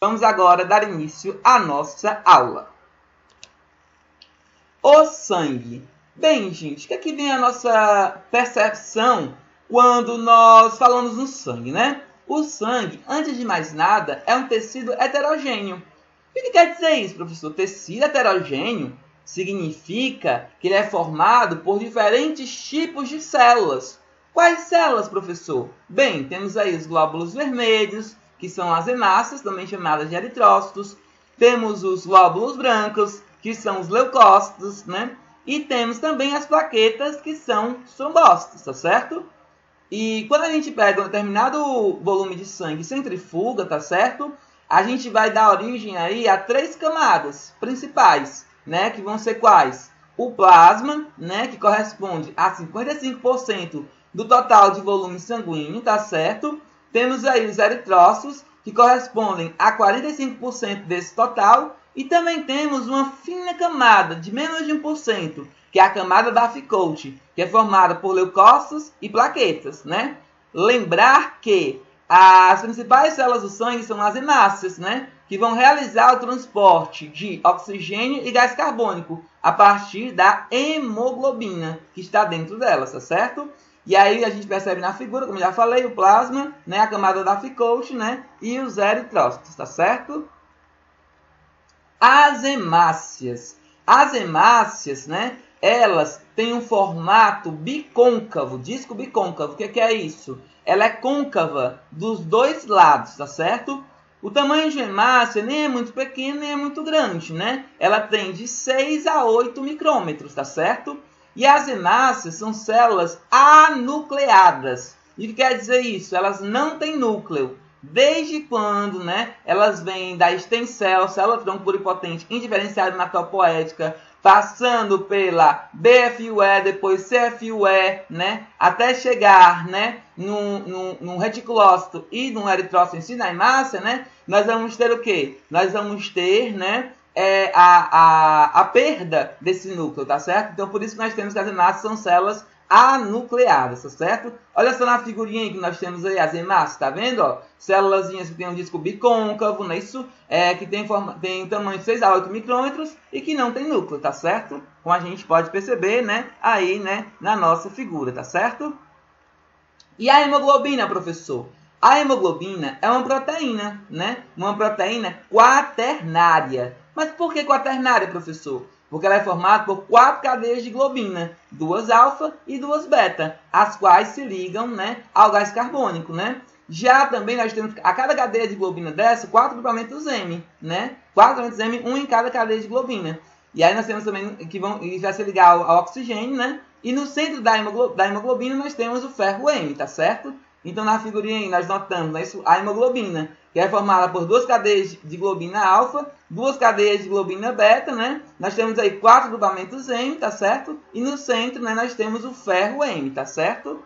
Vamos agora dar início à nossa aula. O sangue. Bem, gente, o que é que vem a nossa percepção quando nós falamos no sangue, né? O sangue, antes de mais nada, é um tecido heterogêneo. O que quer dizer isso, professor? Tecido heterogêneo significa que ele é formado por diferentes tipos de células. Quais células, professor? Bem, temos aí os glóbulos vermelhos, que são as hemácias, também chamadas de eritrócitos. Temos os glóbulos brancos, que são os leucócitos, né? E temos também as plaquetas, que são os trombócitos, tá certo? E quando a gente pega um determinado volume de sangue e centrifuga, tá certo? A gente vai dar origem aí a 3 camadas principais, né? Que vão ser quais? O plasma, né? Que corresponde a 55% do total de volume sanguíneo, tá certo? Temos aí os eritrócitos, que correspondem a 45% desse total. E também temos uma fina camada de menos de 1%, que é a camada da Foucault, que é formada por leucócitos e plaquetas, né? Lembrar que as principais células do sangue são as hemácias, né? Que vão realizar o transporte de oxigênio e gás carbônico a partir da hemoglobina, que está dentro delas, tá certo? E aí a gente percebe na figura, como já falei, o plasma, né? A camada da Foucault, né? E os eritrócitos, tá certo? As hemácias. As hemácias, né? Elas têm um formato bicôncavo, disco bicôncavo. O que é isso? Ela é côncava dos dois lados, tá certo? O tamanho de hemácia nem é muito pequeno, nem é muito grande, né? Ela tem de 6 a 8 micrômetros, tá certo? E as hemácias são células anucleadas. E o que quer dizer isso? Elas não têm núcleo. Desde quando, né, elas vêm da stem cell, célula tronco pluripotente indiferenciada hematopoética, passando pela BFUE, depois CFUE, né, até chegar, né, num reticulócito e num eritrócito em si, na hemácia, né, nós vamos ter o quê? Nós vamos ter, né, a perda desse núcleo, tá certo? Então, por isso que nós temos que as hemácias são células anucleadas, tá certo? Olha só na figurinha que nós temos aí as hemácias, tá vendo? Ó? Célulazinhas que tem um disco bicôncavo, não é isso? Que tem tamanho de 6 a 8 micrômetros e que não tem núcleo, tá certo? Como a gente pode perceber, né? Aí, né? Na nossa figura, tá certo? E a hemoglobina, professor? A hemoglobina é uma proteína, né? Uma proteína quaternária. Mas por que quaternária, professor? Porque ela é formada por 4 cadeias de globina, 2 alfa e 2 beta, as quais se ligam, né, ao gás carbônico, né? Já também nós temos a cada cadeia de globina dessa 4 grupamentos M, né? 4 grupamentos M, um em cada cadeia de globina. E aí nós temos também que vai se ligar ao oxigênio, né? E no centro da hemoglobina nós temos o ferro M, tá certo? Então na figurinha aí nós notamos, né, a hemoglobina, que é formada por 2 cadeias de globina alfa, 2 cadeias de globina beta, né? Nós temos aí 4 grupamentos M, tá certo? E no centro, né, nós temos o ferro M, tá certo?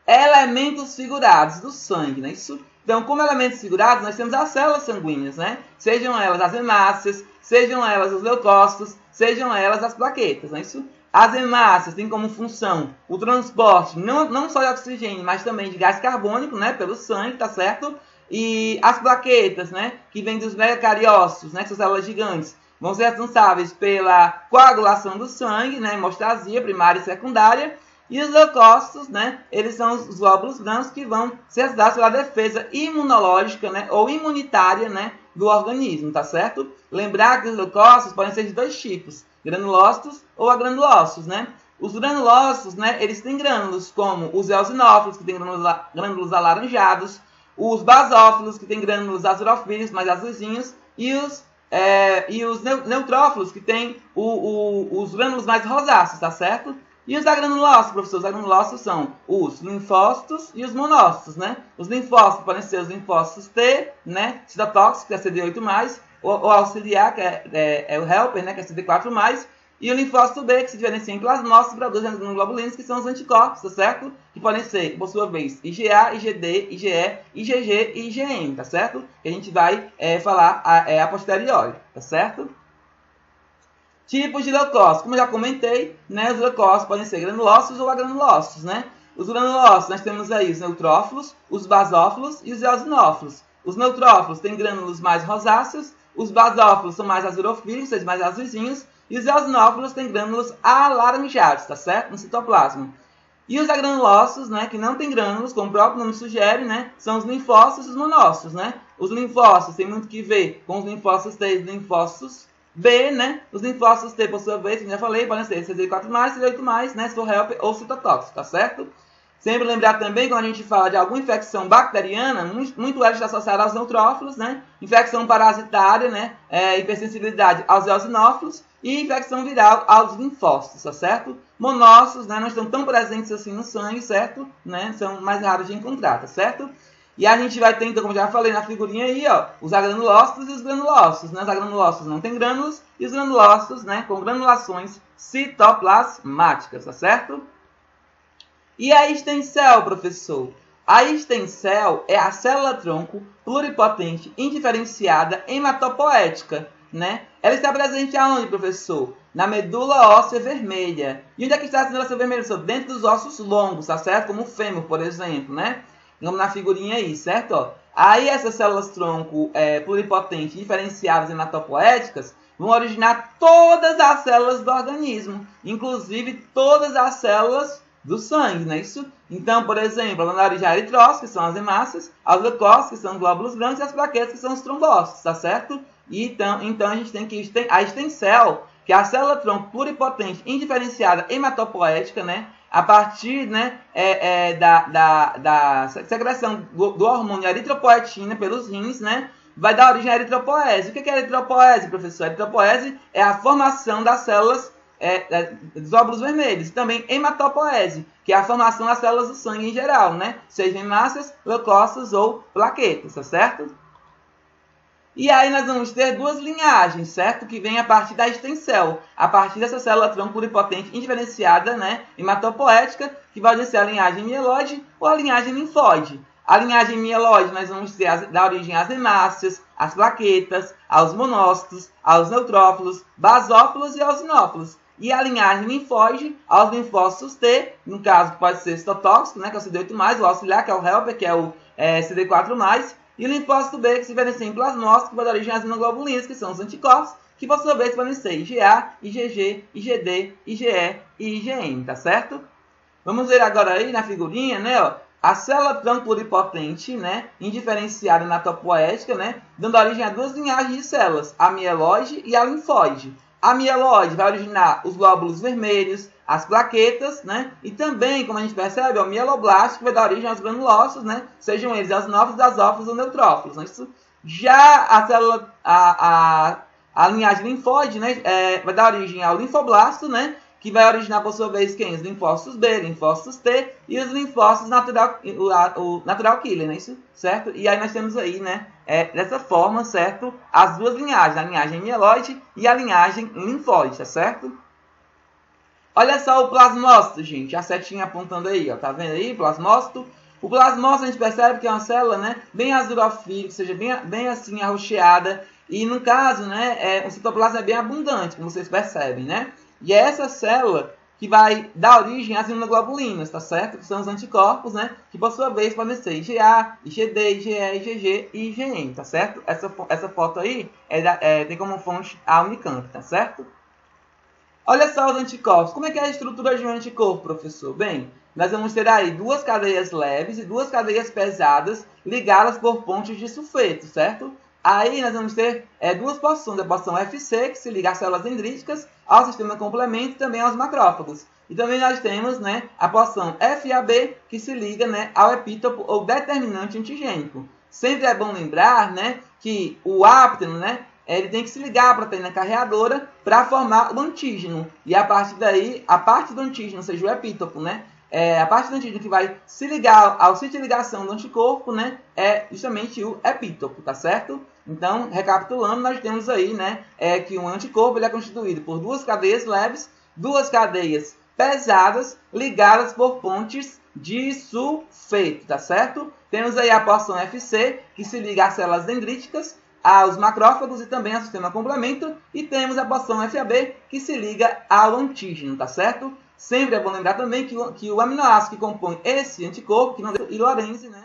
Elementos figurados do sangue, né? Isso. Então, como elementos figurados, nós temos as células sanguíneas, né? Sejam elas as hemácias, sejam elas os leucócitos, sejam elas as plaquetas, né? Isso. As hemácias têm como função o transporte não só de oxigênio, mas também de gás carbônico, né, pelo sangue, tá certo? E as plaquetas, né, que vêm dos megacariócitos, né, que são células gigantes, vão ser responsáveis pela coagulação do sangue, né, hemostasia primária e secundária. E os leucócitos, né, eles são os glóbulos brancos que vão ser responsáveis pela defesa imunológica, né, ou imunitária, né, do organismo, tá certo? Lembrar que os leucócitos podem ser de 2 tipos, granulócitos ou agranulócitos, né? Os granulócitos, né, eles têm grânulos, como os eosinófilos, que têm grânulos alaranjados, os basófilos, que têm grânulos azulofílicos, mais azulzinhos, e os neutrófilos, que têm os grânulos mais rosáceos, tá certo? E os agranulócitos, professor? Os agranulócitos são os linfócitos e os monócitos, né? Os linfócitos podem ser os linfócitos T, né? Citotóxicos, que é CD8+, ou auxiliar, que é o helper, né? Que é CD4+, e o linfócito B, que se diferencia em plasmócitos, produz imunoglobulinas, que são os anticorpos, tá certo? Que podem ser, por sua vez, IgA, IgD, IgE, IgG e IgM, tá certo? Que a gente vai falar a posteriori, tá certo? Tipos de leucócitos. Como eu já comentei, né, os leucócitos podem ser granulócitos ou agranulócitos, né? Os granulócitos, nós temos aí os neutrófilos, os basófilos e os eosinófilos. Os neutrófilos têm grânulos mais rosáceos, os basófilos são mais azulofílicos, são mais azulzinhos, e os eosinófilos têm grânulos alaranjados, tá certo? No citoplasma. E os agranulócitos, né, que não têm grânulos, como o próprio nome sugere, né, são os linfócitos e os monócitos, né? Os linfócitos têm muito que ver com os linfócitos T e os linfócitos B, né? Os linfócitos T, por sua vez, como já falei, podem ser CD4+, CD8+, né, se for helper ou citotóxico, tá certo? Sempre lembrar também, quando a gente fala de alguma infecção bacteriana, muito ela está associada aos neutrófilos, né? Infecção parasitária, né? Hipersensibilidade aos eosinófilos e infecção viral aos linfócitos, tá certo? Monócitos, né? Não estão tão presentes assim no sangue, certo? Né? São mais raros de encontrar, tá certo? E a gente vai ter, então, como já falei na figurinha aí, ó, os agranulócitos e os granulócitos, né? Os agranulócitos não têm grânulos e os granulócitos, né? Com granulações citoplasmáticas, tá certo? E a extensel, professor? A extensel é a célula-tronco pluripotente indiferenciada hematopoética, né? Ela está presente aonde, professor? Na medula óssea vermelha. E onde é que está a medula óssea vermelha, professor? Dentro dos ossos longos, tá certo? Como o fêmur, por exemplo, né? Vamos na figurinha aí, certo? Ó. Aí essas células-tronco pluripotentes indiferenciadas hematopoéticas vão originar todas as células do organismo, inclusive todas as células do sangue, não é isso? Então, por exemplo, ela dá origem a eritrócitos, que são as hemácias, aos leucócitos, que são os glóbulos brancos, e as plaquetas, que são os trombócitos, tá certo? E então a gente tem que a extensel, que é a célula-tronco pluripotente indiferenciada hematopoética, né? A partir, né, da secreção do hormônio eritropoetina pelos rins, né? Vai dar origem à eritropoese. O que é eritropoese, professor? A eritropoese é a formação das células dos glóbulos vermelhos. E também hematopoese, que é a formação das células do sangue em geral, né? Seja hemácias, leucócitos ou plaquetas, tá certo? E aí nós vamos ter duas linhagens, certo? Que vem a partir da extensel, a partir dessa célula-tronco pluripotente indiferenciada, né? Hematopoética, que vai ser a linhagem mieloide ou a linhagem linfóide. A linhagem mieloide nós vamos ter da origem às hemácias, às plaquetas, aos monócitos, aos neutrófilos, basófilos e eosinófilos. E a linhagem linfóide aos linfócitos T, no caso que pode ser citotóxico, né, que é o CD8+, o auxiliar, que é o helper, que é o CD4+, e o linfócito B, que se diferencia em plasmócitos, que vai dar origem às imunoglobulinas, que são os anticorpos, que por sua vez podem ser IgA, IgG, IgD, IgE e IgM, tá certo? Vamos ver agora aí na figurinha, né, ó, a célula-tronco pluripotente, né, indiferenciada hematopoética, né, dando origem a duas linhagens de células, a mieloide e a linfóide. A mieloide vai originar os glóbulos vermelhos, as plaquetas, né, e também, como a gente percebe, o mieloblasto, que vai dar origem aos granulócitos, né, sejam eles eosinófilos, basófilos ou neutrófilos. Né? Já a célula, a linhagem linfóide, né, vai dar origem ao linfoblasto, né, que vai originar, por sua vez, quem? Os linfócitos B, linfócitos T e os linfócitos natural killer, né? Isso, certo? E aí nós temos aí, né, dessa forma, certo? As duas linhagens, a linhagem mieloide e a linhagem linfóide, tá certo? Olha só o plasmócito, gente, a setinha apontando aí, ó, tá vendo aí, plasmócito? O plasmócito a gente percebe que é uma célula, né, bem azulofílica, ou seja, bem assim arroxeada, e no caso, né, o citoplasma é bem abundante, como vocês percebem, né? E é essa célula que vai dar origem às imunoglobulinas, tá certo? Que são os anticorpos, né? Que por sua vez podem ser IgA, IgD, IgE, IgG e IgM, tá certo? Essa foto aí tem como fonte a Unicamp, tá certo? Olha só os anticorpos. Como é que é a estrutura de um anticorpo, professor? Bem, nós vamos ter aí duas cadeias leves e duas cadeias pesadas ligadas por pontes de sulfeto, certo? Aí nós vamos ter duas porções, a porção FC, que se liga às células dendríticas, ao sistema complemento e também aos macrófagos. E também nós temos, né, a porção FAB, que se liga, né, ao epítopo ou determinante antigênico. Sempre é bom lembrar, né, que o ápteno, né, ele tem que se ligar à proteína carreadora para formar o antígeno. E a partir daí, a parte do antígeno, ou seja, o epítopo, né, a parte do antígeno que vai se ligar ao sítio de ligação do anticorpo, né, é justamente o epítopo, tá certo? Então, recapitulando, nós temos aí, né, que um anticorpo ele é constituído por duas cadeias leves, duas cadeias pesadas, ligadas por pontes de sulfeto, tá certo? Temos aí a porção FC, que se liga às células dendríticas, aos macrófagos e também ao sistema complemento, e temos a porção FAB, que se liga ao antígeno, tá certo? Sempre é bom lembrar também que o aminoácido que compõe esse anticorpo, que não é o Lorenzi, né?